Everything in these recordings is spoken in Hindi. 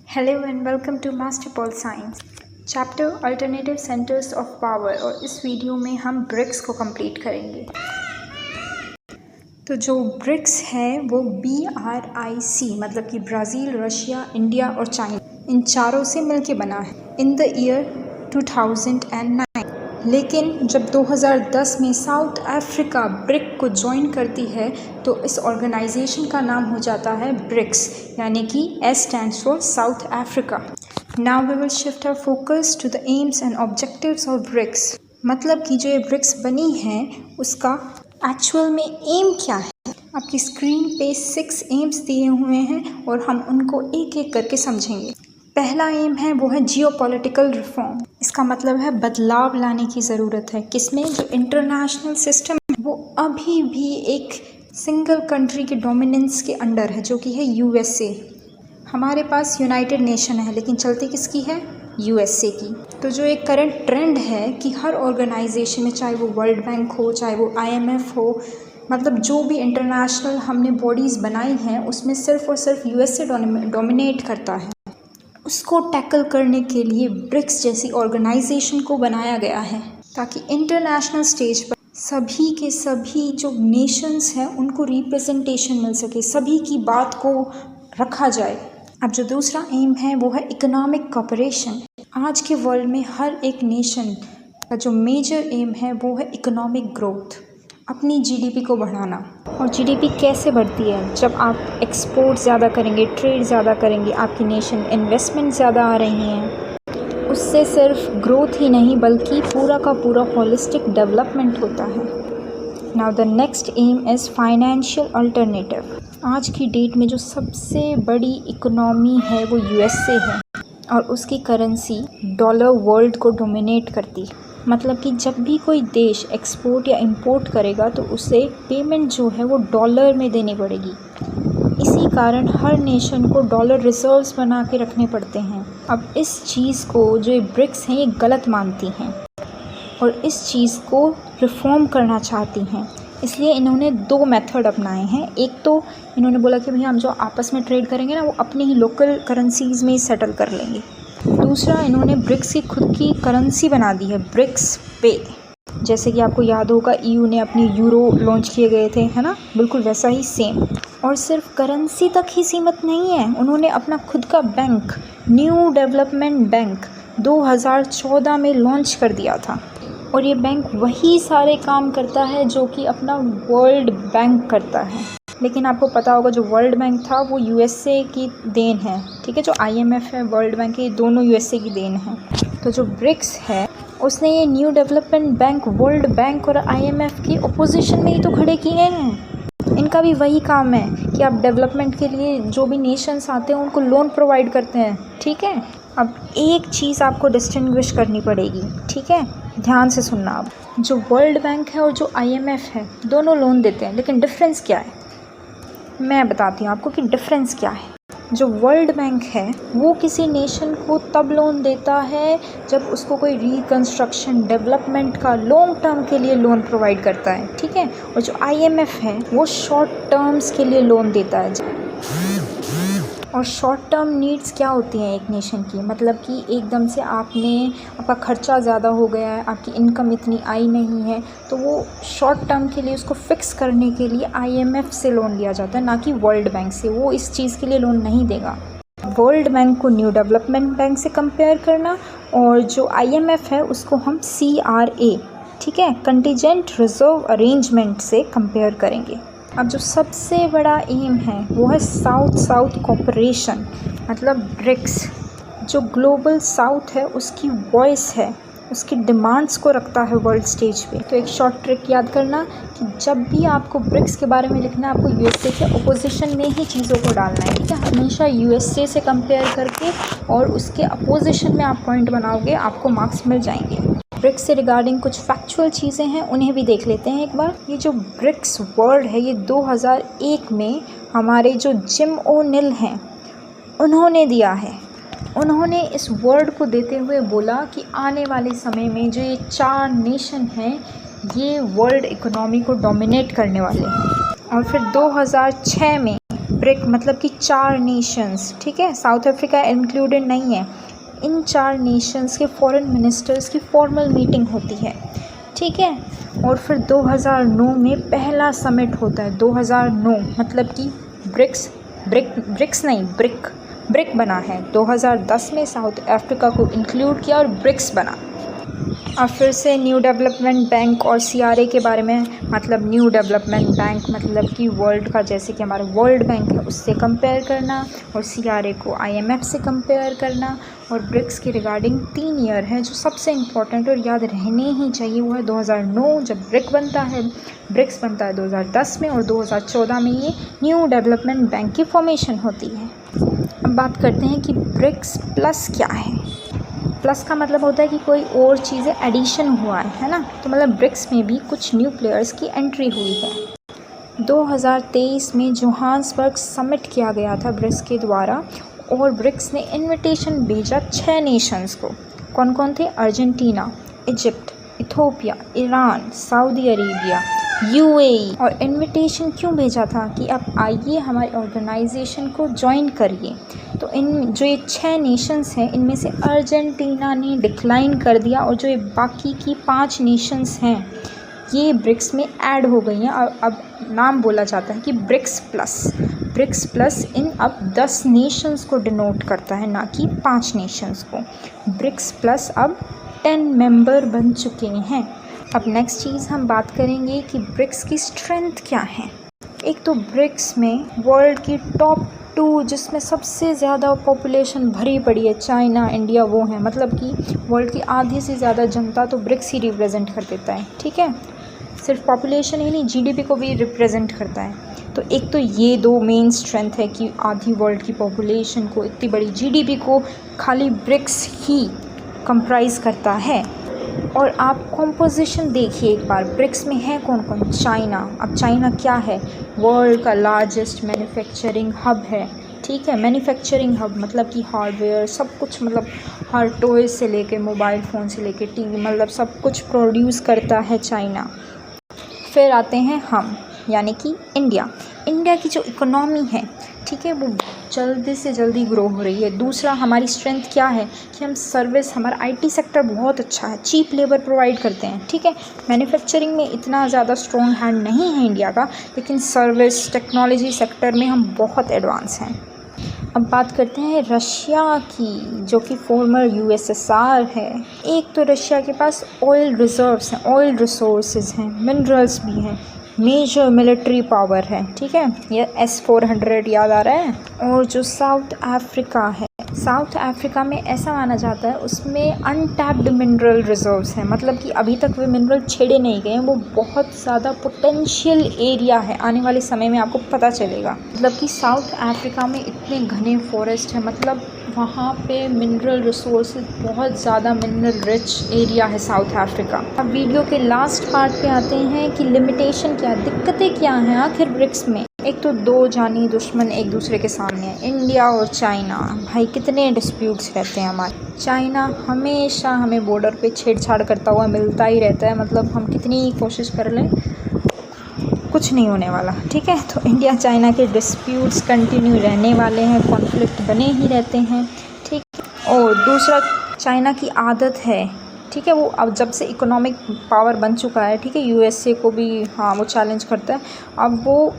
Hello and welcome to master Paul science chapter alternative centres of power. और इस वीडियो में हम ब्रिक्स को कंप्लीट करेंगे। तो जो ब्रिक्स है वो BRIC मतलब कि ब्राज़ील, रशिया, इंडिया और चाइना, इन चारों से मिलके बना है इन द ईयर 2009। लेकिन जब 2010 में साउथ अफ्रीका ब्रिक को ज्वाइन करती है तो इस ऑर्गेनाइजेशन का नाम हो जाता है ब्रिक्स, यानी कि S stands for South Africa. Now we will shift our focus to the aims and objectives of BRICS. मतलब कि जो ये ब्रिक्स बनी है उसका एक्चुअल में एम क्या है। आपकी स्क्रीन पे 6 एम्स दिए हुए हैं और हम उनको एक एक करके समझेंगे। पहला एम है वो है जियोपॉलिटिकल रिफॉर्म। इसका मतलब है बदलाव लाने की ज़रूरत है। किसमें? जो इंटरनेशनल सिस्टम है वो अभी भी एक सिंगल कंट्री के डोमिनेंस के अंडर है, जो कि है USA। हमारे पास यूनाइटेड नेशन है लेकिन चलती किसकी है? USA की। तो जो एक करंट ट्रेंड है कि हर ऑर्गेनाइजेशन में, चाहे वो वर्ल्ड बैंक हो, चाहे वो IMF हो, मतलब जो भी इंटरनेशनल हमने बॉडीज़ बनाई हैं उसमें सिर्फ और सिर्फ USA डोमिनेट करता है। उसको टैकल करने के लिए ब्रिक्स जैसी ऑर्गेनाइजेशन को बनाया गया है ताकि इंटरनेशनल स्टेज पर सभी के सभी जो नेशंस हैं उनको रिप्रेजेंटेशन मिल सके, सभी की बात को रखा जाए। अब जो दूसरा एम है वो है इकोनॉमिक कोऑपरेशन। आज के वर्ल्ड में हर एक नेशन का जो मेजर एम है वो है इकोनॉमिक ग्रोथ, अपनी GDP को बढ़ाना। और GDP कैसे बढ़ती है? जब आप एक्सपोर्ट ज़्यादा करेंगे, ट्रेड ज़्यादा करेंगे, आपकी नेशन इन्वेस्टमेंट ज़्यादा आ रही हैं, उससे सिर्फ ग्रोथ ही नहीं बल्कि पूरा का पूरा होलिस्टिक डेवलपमेंट होता है। Now the next aim is financial alternative. आज की डेट में जो सबसे बड़ी इकोनॉमी है वो USA है और उसकी करेंसी डॉलर वर्ल्ड को डोमिनेट करती है। मतलब कि जब भी कोई देश एक्सपोर्ट या इंपोर्ट करेगा तो उसे पेमेंट जो है वो डॉलर में देनी पड़ेगी। इसी कारण हर नेशन को डॉलर रिजर्व्स बना के रखने पड़ते हैं। अब इस चीज़ को जो ये ब्रिक्स हैं ये गलत मानती हैं और इस चीज़ को रिफॉर्म करना चाहती हैं। इसलिए इन्होंने 2 मेथड अपनाए हैं। एक तो इन्होंने बोला कि भैया हम जो आपस में ट्रेड करेंगे ना वो अपनी ही लोकल करेंसीज़ में ही सेटल कर लेंगे। दूसरा, इन्होंने ब्रिक्स की खुद की करेंसी बना दी है, ब्रिक्स पे। जैसे कि आपको याद होगा EU ने अपनी यूरो लॉन्च किए गए थे, है ना, बिल्कुल वैसा ही सेम। और सिर्फ करेंसी तक ही सीमित नहीं है, उन्होंने अपना खुद का बैंक, न्यू डेवलपमेंट बैंक 2014 में लॉन्च कर दिया था। और ये बैंक वही सारे काम करता है जो कि अपना वर्ल्ड बैंक करता है। लेकिन आपको पता होगा जो वर्ल्ड बैंक था वो USA की देन है, ठीक है। जो IMF है, वर्ल्ड बैंक है, ये दोनों USA की देन है। तो जो ब्रिक्स है उसने ये new development bank world bank और IMF की अपोजिशन में ही तो खड़े किए हैं। इनका भी वही काम है कि आप डेवलपमेंट के लिए जो भी नेशंस आते हैं उनको लोन प्रोवाइड करते हैं, ठीक है। अब एक चीज़ आपको डिस्टिंग्विश करनी पड़ेगी, ठीक है, ध्यान से सुनना। आप जो वर्ल्ड बैंक है और जो IMF है दोनों लोन देते हैं, लेकिन डिफरेंस क्या है मैं बताती हूँ आपको कि डिफरेंस क्या है। जो वर्ल्ड बैंक है वो किसी नेशन को तब लोन देता है जब उसको कोई रिकंस्ट्रक्शन डेवलपमेंट का लॉन्ग टर्म के लिए लोन प्रोवाइड करता है, ठीक है। और जो IMF है वो शॉर्ट टर्म्स के लिए लोन देता है। और शॉर्ट टर्म नीड्स क्या होती हैं एक नेशन की? मतलब कि एकदम से आपका खर्चा ज़्यादा हो गया है, आपकी इनकम इतनी आई नहीं है, तो वो शॉर्ट टर्म के लिए उसको फिक्स करने के लिए IMF से लोन लिया जाता है, ना कि वर्ल्ड बैंक से। वो इस चीज़ के लिए लोन नहीं देगा। वर्ल्ड बैंक को न्यू डेवलपमेंट बैंक से कंपेयर करना और जो IMF है उसको हम CRA, ठीक है, कंटीजेंट रिजर्व अरेंजमेंट से कंपेयर करेंगे। अब जो सबसे बड़ा एम है वो है साउथ साउथ कोऑपरेशन, मतलब ब्रिक्स। जो ग्लोबल साउथ है उसकी वॉइस है, उसकी डिमांड्स को रखता है वर्ल्ड स्टेज पे। तो एक शॉर्ट ट्रिक याद करना कि जब भी आपको ब्रिक्स के बारे में लिखना है आपको USA के अपोजिशन में ही चीज़ों को डालना है, ठीक है। हमेशा USA से कंपेयर करके और उसके अपोजिशन में आप पॉइंट बनाओगे, आपको मार्क्स मिल जाएंगे। ब्रिक्स से रिगार्डिंग कुछ फैक्चुअल चीज़ें हैं, उन्हें भी देख लेते हैं एक बार। ये जो ब्रिक्स वर्ड है ये 2001 में हमारे जो जिम ओ'नील हैं उन्होंने दिया है। उन्होंने इस वर्ड को देते हुए बोला कि आने वाले समय में जो ये 4 नेशन हैं ये वर्ल्ड इकोनॉमी को डोमिनेट करने वाले हैं। और फिर 2006 में ब्रिक मतलब कि 4 नेशंस, ठीक है, साउथ अफ्रीका इंक्लूडेड नहीं है। इन 4 नेशंस के फॉरेन मिनिस्टर्स की फॉर्मल मीटिंग होती है, ठीक है। और फिर 2009 में पहला समिट होता है। 2009 मतलब कि ब्रिक बना है। 2010 में साउथ अफ्रीका को इंक्लूड किया और ब्रिक्स बना। अब फिर से न्यू डेवलपमेंट बैंक और CRA के बारे में, मतलब न्यू डेवलपमेंट बैंक मतलब कि वर्ल्ड का, जैसे कि हमारा वर्ल्ड बैंक है उससे कंपेयर करना, और CRA को IMF से कंपेयर करना। और ब्रिक्स के रिगार्डिंग 3 ईयर है जो सबसे इम्पॉर्टेंट और याद रहने ही चाहिए। वो है 2009 जब ब्रिक्स बनता है 2010 में, और 2014 में ये न्यू डेवलपमेंट बैंक की फॉर्मेशन होती है। अब बात करते हैं कि ब्रिक्स प्लस क्या है। प्लस का मतलब होता है कि कोई और चीज़ें एडिशन हुआ है ना, तो मतलब ब्रिक्स में भी कुछ न्यू प्लेयर्स की एंट्री हुई है। 2023 में जोहान्सबर्ग समिट किया गया था ब्रिक्स के द्वारा, और ब्रिक्स ने इनविटेशन भेजा 6 नेशंस को। कौन कौन थे? Argentina, Egypt, Ethiopia, Iran, Saudi Arabia, UAE। और इनविटेशन क्यों भेजा था कि आप आइए हमारी ऑर्गेनाइजेशन को ज्वाइन करिए। तो इन जो ये 6 नेशंस हैं इनमें से अर्जेंटीना ने डिक्लाइन कर दिया, और जो ये बाकी की 5 नेशंस हैं ये ब्रिक्स में ऐड हो गई हैं। और अब नाम बोला जाता है कि ब्रिक्स प्लस इन अब 10 नेशंस को डिनोट करता है, ना कि 5 नेशंस को। ब्रिक्स प्लस अब 10 मेंबर बन चुके हैं। अब नेक्स्ट चीज़ हम बात करेंगे कि ब्रिक्स की स्ट्रेंथ क्या है। एक तो ब्रिक्स में वर्ल्ड की टॉप 2 जिसमें सबसे ज़्यादा पॉपुलेशन भरी पड़ी है, चाइना, इंडिया, वो है। मतलब कि वर्ल्ड की आधी से ज़्यादा जनता तो ब्रिक्स ही रिप्रेजेंट कर देता है, ठीक है। सिर्फ पॉपुलेशन ही नहीं, GDP को भी रिप्रेजेंट करता है। तो एक तो ये 2 मेन स्ट्रेंथ है कि आधी वर्ल्ड की पॉपुलेशन को, इतनी बड़ी GDP को खाली ब्रिक्स ही कंप्राइज करता है। और आप कॉम्पोजिशन देखिए एक बार, ब्रिक्स में है कौन कौन? चाइना। अब चाइना क्या है? वर्ल्ड का लार्जेस्ट मैन्युफैक्चरिंग हब है, ठीक है। मैन्युफैक्चरिंग हब मतलब कि हार्डवेयर सब कुछ, मतलब हर टॉय से लेके मोबाइल फ़ोन से लेके TV, मतलब सब कुछ प्रोड्यूस करता है चाइना। फिर आते हैं हम, यानी कि इंडिया की जो इकोनॉमी है, ठीक है, वो जल्दी से जल्दी ग्रो हो रही है। दूसरा हमारी स्ट्रेंथ क्या है कि हम सर्विस, हमारा IT सेक्टर बहुत अच्छा है, चीप लेबर प्रोवाइड करते हैं, ठीक है। मैन्युफैक्चरिंग में इतना ज़्यादा स्ट्रॉन्ग हैंड नहीं है इंडिया का, लेकिन सर्विस टेक्नोलॉजी सेक्टर में हम बहुत एडवांस हैं। अब बात करते हैं रशिया की, जो कि फॉर्मर USSR है। एक तो रशिया के पास ऑयल रिजर्व्स हैं, ऑयल रिसोर्सेज हैं, मिनरल्स भी हैं, मेजर मिलिट्री पावर है, ठीक है। ये S-400 याद आ रहा है। और जो साउथ अफ्रीका है, साउथ अफ्रीका में ऐसा माना जाता है उसमें अनटैप्ड मिनरल रिजर्व्स हैं, मतलब कि अभी तक वे मिनरल छेड़े नहीं गए हैं। वो बहुत ज़्यादा पोटेंशियल एरिया है, आने वाले समय में आपको पता चलेगा। मतलब कि साउथ अफ्रीका में इतने घने फॉरेस्ट हैं, मतलब वहाँ पे मिनरल रिसोर्सेज बहुत ज़्यादा, मिनरल रिच एरिया है साउथ अफ्रीका। अब वीडियो के लास्ट पार्ट पे आते हैं कि लिमिटेशन क्या, दिक्कतें क्या हैं आखिर ब्रिक्स में। एक तो 2 जानी दुश्मन एक दूसरे के सामने हैं, इंडिया और चाइना। भाई कितने डिस्प्यूट्स रहते हैं हमारे। चाइना हमेशा हमें बॉर्डर पे छेड़छाड़ करता हुआ मिलता ही रहता है, मतलब हम कितनी ही कोशिश कर लें कुछ नहीं होने वाला, ठीक है। तो इंडिया चाइना के डिस्प्यूट्स कंटिन्यू रहने वाले हैं, कॉन्फ्लिक्ट बने ही रहते हैं, ठीक है। और दूसरा चाइना की आदत है, ठीक है, वो अब जब से इकोनॉमिक पावर बन चुका है, ठीक है, USA को भी हाँ वो चैलेंज करता है। अब वो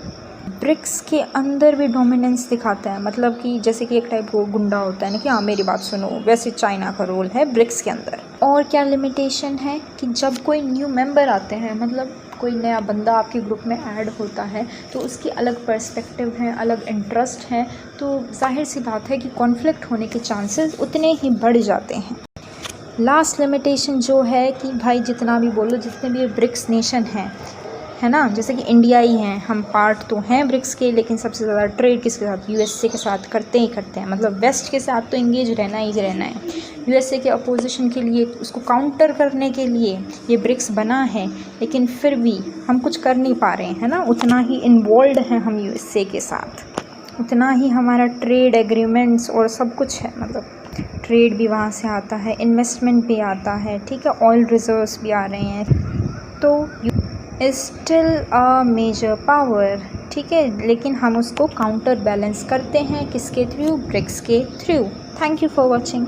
ब्रिक्स के अंदर भी डोमिनेंस दिखाता है, मतलब कि जैसे कि एक टाइप वो गुंडा होता है ना कि हाँ मेरी बात सुनो, वैसे चाइना का रोल है ब्रिक्स के अंदर। और क्या लिमिटेशन है कि जब कोई न्यू मेंबर आते हैं, मतलब कोई नया बंदा आपके ग्रुप में ऐड होता है, तो उसकी अलग पर्सपेक्टिव है, अलग इंटरेस्ट है, तो जाहिर सी बात है कि कॉन्फ्लिक्ट होने के चांसेस उतने ही बढ़ जाते हैं। लास्ट लिमिटेशन जो है कि भाई जितना भी बोलो, जितने भी ब्रिक्स नेशन हैं, है ना, जैसे कि इंडिया ही हैं, हम पार्ट तो हैं ब्रिक्स के, लेकिन सबसे ज़्यादा ट्रेड किसके साथ? USA के साथ करते हैं, मतलब वेस्ट के साथ तो इंगेज रहना ही रहना है। USA के अपोजिशन के लिए, उसको काउंटर करने के लिए ये ब्रिक्स बना है, लेकिन फिर भी हम कुछ कर नहीं पा रहे हैं, है ना। उतना ही इन्वॉल्व हैं हम USA के साथ, उतना ही हमारा ट्रेड एग्रीमेंट्स और सब कुछ है, मतलब ट्रेड भी वहाँ से आता है, इन्वेस्टमेंट भी आता है, ठीक है, ऑयल रिजर्व्स भी आ रहे हैं। तो is still a major power ठीक है, लेकिन हम उसको काउंटर बैलेंस करते हैं किसके थ्रू, ब्रिक्स के through. Thank you for watching.